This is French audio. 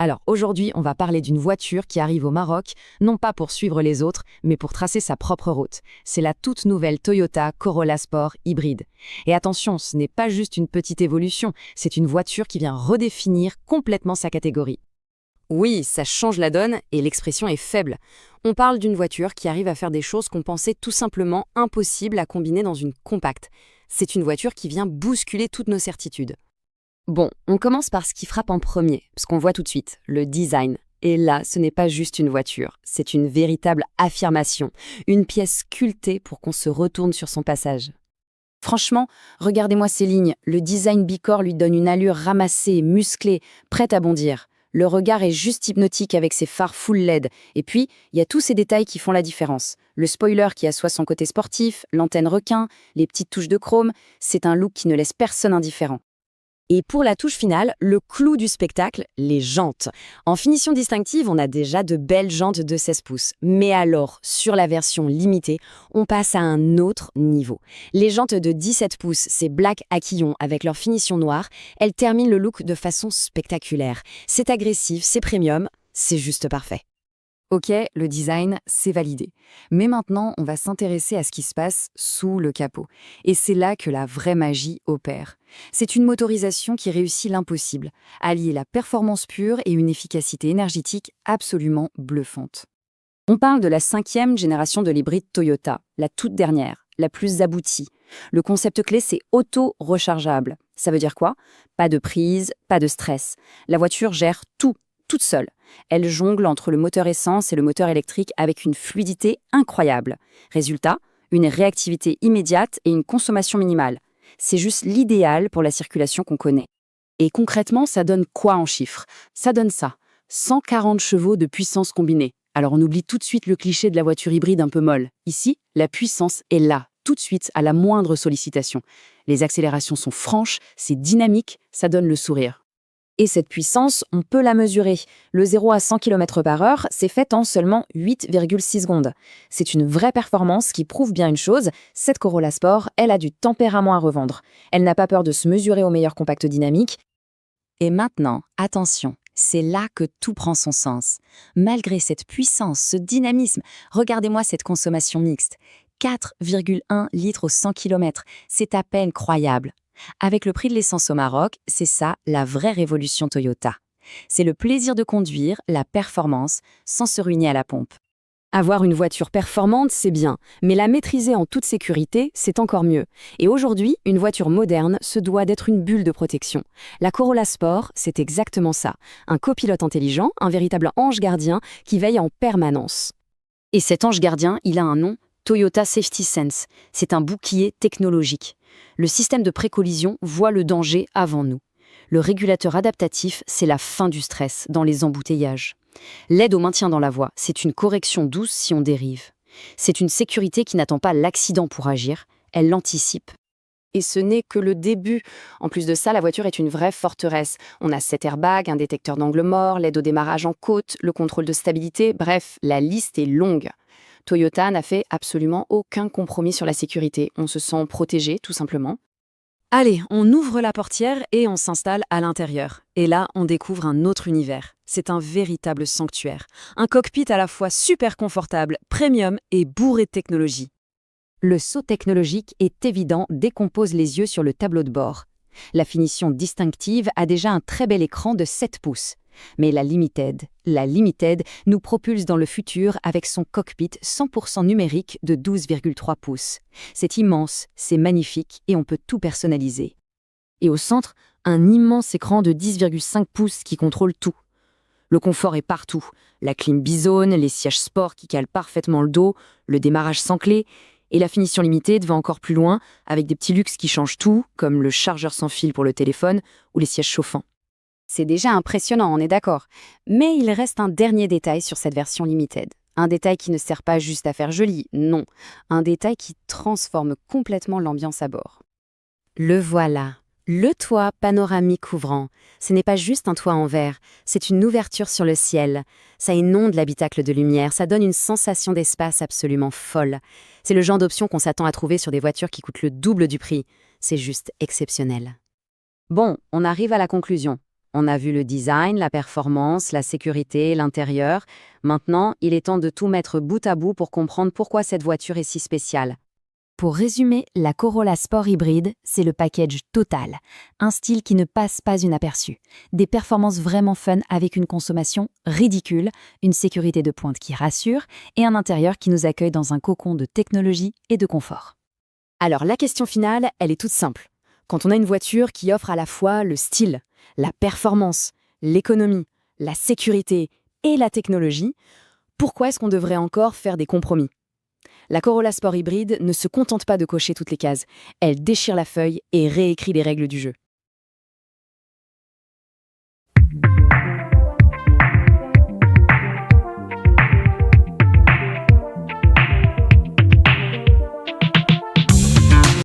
Alors aujourd'hui, on va parler d'une voiture qui arrive au Maroc, non pas pour suivre les autres, mais pour tracer sa propre route. C'est la toute nouvelle Toyota Corolla Sport hybride. Et attention, ce n'est pas juste une petite évolution, c'est une voiture qui vient redéfinir complètement sa catégorie. Oui, ça change la donne et l'expression est faible. On parle d'une voiture qui arrive à faire des choses qu'on pensait tout simplement impossibles à combiner dans une compacte. C'est une voiture qui vient bousculer toutes nos certitudes. Bon, on commence par ce qui frappe en premier, ce qu'on voit tout de suite, le design. Et là, ce n'est pas juste une voiture, c'est une véritable affirmation, une pièce sculptée pour qu'on se retourne sur son passage. Franchement, regardez-moi ces lignes, le design bicorps lui donne une allure ramassée, musclée, prête à bondir. Le regard est juste hypnotique avec ses phares full LED. Et puis, il y a tous ces détails qui font la différence. Le spoiler qui assoit son côté sportif, l'antenne requin, les petites touches de chrome, c'est un look qui ne laisse personne indifférent. Et pour la touche finale, le clou du spectacle, les jantes. En finition distinctive, on a déjà de belles jantes de 16 pouces. Mais alors, sur la version limitée, on passe à un autre niveau. Les jantes de 17 pouces, ces Black Aquillon avec leur finition noire, elles terminent le look de façon spectaculaire. C'est agressif, c'est premium, c'est juste parfait. Ok, le design, c'est validé. Mais maintenant, on va s'intéresser à ce qui se passe sous le capot. Et c'est là que la vraie magie opère. C'est une motorisation qui réussit l'impossible, allier la performance pure et une efficacité énergétique absolument bluffante. On parle de la 5e génération de l'hybride Toyota, la toute dernière, la plus aboutie. Le concept clé, c'est auto-rechargeable. Ça veut dire quoi? Pas de prise, pas de stress. La voiture gère tout, toute seule. Elle jongle entre le moteur essence et le moteur électrique avec une fluidité incroyable. Résultat, une réactivité immédiate et une consommation minimale. C'est juste l'idéal pour la circulation qu'on connaît. Et concrètement, ça donne quoi en chiffres? Ça donne ça, 140 chevaux de puissance combinée. Alors on oublie tout de suite le cliché de la voiture hybride un peu molle. Ici, la puissance est là, tout de suite, à la moindre sollicitation. Les accélérations sont franches, c'est dynamique, ça donne le sourire. Et cette puissance, on peut la mesurer. Le 0 à 100 km/h, c'est fait en seulement 8,6 secondes. C'est une vraie performance qui prouve bien une chose, cette Corolla Sport, elle a du tempérament à revendre. Elle n'a pas peur de se mesurer au meilleur compact dynamique. Et maintenant, attention, c'est là que tout prend son sens. Malgré cette puissance, ce dynamisme, regardez-moi cette consommation mixte. 4,1 litres au 100 km, c'est à peine croyable. Avec le prix de l'essence au Maroc, c'est ça la vraie révolution Toyota. C'est le plaisir de conduire, la performance, sans se ruiner à la pompe. Avoir une voiture performante, c'est bien, mais la maîtriser en toute sécurité, c'est encore mieux. Et aujourd'hui, une voiture moderne se doit d'être une bulle de protection. La Corolla Sport, c'est exactement ça. Un copilote intelligent, un véritable ange gardien qui veille en permanence. Et cet ange gardien, il a un nom, Toyota Safety Sense. C'est un bouclier technologique. Le système de précollision voit le danger avant nous. Le régulateur adaptatif, c'est la fin du stress dans les embouteillages. L'aide au maintien dans la voie, c'est une correction douce si on dérive. C'est une sécurité qui n'attend pas l'accident pour agir, elle l'anticipe. Et ce n'est que le début. En plus de ça, la voiture est une vraie forteresse. On a 7 airbags, un détecteur d'angle mort, l'aide au démarrage en côte, le contrôle de stabilité, bref, la liste est longue. Toyota n'a fait absolument aucun compromis sur la sécurité. On se sent protégé, tout simplement. Allez, on ouvre la portière et on s'installe à l'intérieur. Et là, on découvre un autre univers. C'est un véritable sanctuaire. Un cockpit à la fois super confortable, premium et bourré de technologie. Le saut technologique est évident dès qu'on pose les yeux sur le tableau de bord. La finition distinctive a déjà un très bel écran de 7 pouces. Mais la Limited nous propulse dans le futur avec son cockpit 100% numérique de 12,3 pouces. C'est immense, c'est magnifique et on peut tout personnaliser. Et au centre, un immense écran de 10,5 pouces qui contrôle tout. Le confort est partout. La clim bisone, les sièges sport qui calent parfaitement le dos, le démarrage sans clé. Et la finition Limited va encore plus loin avec des petits luxes qui changent tout, comme le chargeur sans fil pour le téléphone ou les sièges chauffants. C'est déjà impressionnant, on est d'accord. Mais il reste un dernier détail sur cette version Limited. Un détail qui ne sert pas juste à faire joli, non. Un détail qui transforme complètement l'ambiance à bord. Le voilà. Le toit panoramique ouvrant. Ce n'est pas juste un toit en verre, c'est une ouverture sur le ciel. Ça inonde l'habitacle de lumière, ça donne une sensation d'espace absolument folle. C'est le genre d'option qu'on s'attend à trouver sur des voitures qui coûtent le double du prix. C'est juste exceptionnel. Bon, on arrive à la conclusion. On a vu le design, la performance, la sécurité, l'intérieur. Maintenant, il est temps de tout mettre bout à bout pour comprendre pourquoi cette voiture est si spéciale. Pour résumer, la Corolla Sport Hybride, c'est le package total. Un style qui ne passe pas inaperçu. Des performances vraiment fun avec une consommation ridicule, une sécurité de pointe qui rassure et un intérieur qui nous accueille dans un cocon de technologie et de confort. Alors la question finale, elle est toute simple. Quand on a une voiture qui offre à la fois le style, la performance, l'économie, la sécurité et la technologie, pourquoi est-ce qu'on devrait encore faire des compromis? La Corolla Sport Hybride ne se contente pas de cocher toutes les cases, elle déchire la feuille et réécrit les règles du jeu.